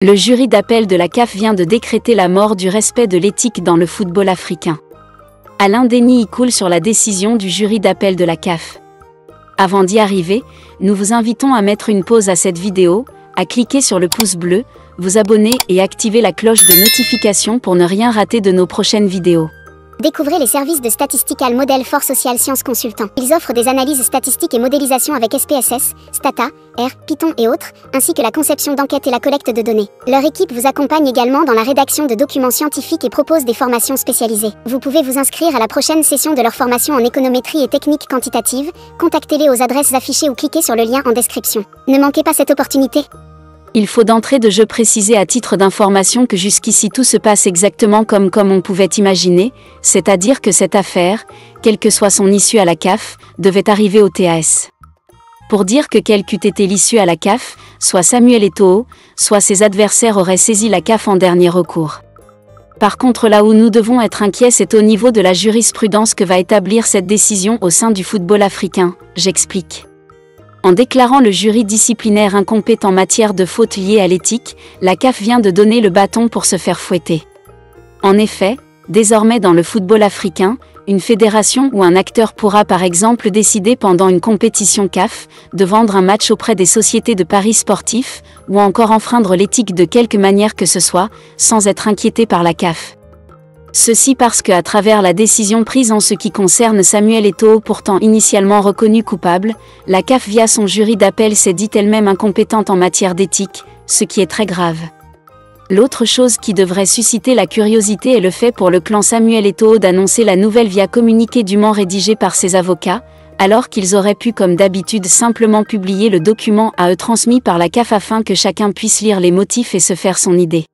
Le jury d'appel de la CAF vient de décréter la mort du respect de l'éthique dans le football africain. Alain Déni y coule sur la décision du jury d'appel de la CAF. Avant d'y arriver, nous vous invitons à mettre une pause à cette vidéo, à cliquer sur le pouce bleu, vous abonner et activer la cloche de notification pour ne rien rater de nos prochaines vidéos. Découvrez les services de Statistical Model for Social Science Consultant. Ils offrent des analyses statistiques et modélisation avec SPSS, Stata, R, Python et autres, ainsi que la conception d'enquêtes et la collecte de données. Leur équipe vous accompagne également dans la rédaction de documents scientifiques et propose des formations spécialisées. Vous pouvez vous inscrire à la prochaine session de leur formation en économétrie et technique quantitative. Contactez-les aux adresses affichées ou cliquez sur le lien en description. Ne manquez pas cette opportunité. Il faut d'entrée de jeu préciser à titre d'information que jusqu'ici tout se passe exactement comme on pouvait imaginer, c'est-à-dire que cette affaire, quelle que soit son issue à la CAF, devait arriver au TAS. Pour dire que quelle qu'eût été l'issue à la CAF, soit Samuel Eto'o, soit ses adversaires auraient saisi la CAF en dernier recours. Par contre, là où nous devons être inquiets, c'est au niveau de la jurisprudence que va établir cette décision au sein du football africain, j'explique. En déclarant le jury disciplinaire incompétent en matière de fautes liées à l'éthique, la CAF vient de donner le bâton pour se faire fouetter. En effet, désormais dans le football africain, une fédération ou un acteur pourra par exemple décider pendant une compétition CAF de vendre un match auprès des sociétés de paris sportifs, ou encore enfreindre l'éthique de quelque manière que ce soit, sans être inquiété par la CAF. Ceci parce qu'à travers la décision prise en ce qui concerne Samuel Eto'o, pourtant initialement reconnu coupable, la CAF via son jury d'appel s'est dite elle-même incompétente en matière d'éthique, ce qui est très grave. L'autre chose qui devrait susciter la curiosité est le fait pour le clan Samuel Eto'o d'annoncer la nouvelle via communiqué dûment rédigé par ses avocats, alors qu'ils auraient pu comme d'habitude simplement publier le document à eux transmis par la CAF afin que chacun puisse lire les motifs et se faire son idée.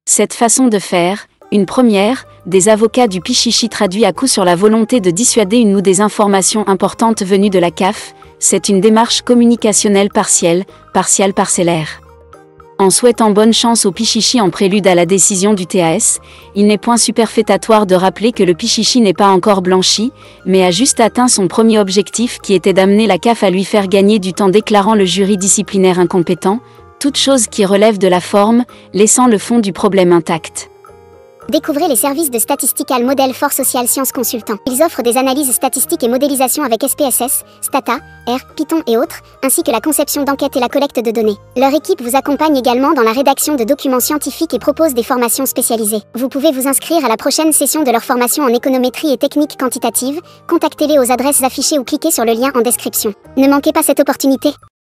Cette façon de faire, une première, des avocats du Pichichi traduit à coup sur la volonté de dissuader une ou des informations importantes venues de la CAF, c'est une démarche communicationnelle parcellaire. En souhaitant bonne chance au Pichichi en prélude à la décision du TAS, il n'est point superfétatoire de rappeler que le Pichichi n'est pas encore blanchi, mais a juste atteint son premier objectif qui était d'amener la CAF à lui faire gagner du temps déclarant le jury disciplinaire incompétent, toute chose qui relève de la forme, laissant le fond du problème intact. Découvrez les services de Statistical Model for Social Science Consultant. Ils offrent des analyses statistiques et modélisation avec SPSS, Stata, R, Python et autres, ainsi que la conception d'enquêtes et la collecte de données. Leur équipe vous accompagne également dans la rédaction de documents scientifiques et propose des formations spécialisées. Vous pouvez vous inscrire à la prochaine session de leur formation en économétrie et technique quantitative. Contactez-les aux adresses affichées ou cliquez sur le lien en description. Ne manquez pas cette opportunité.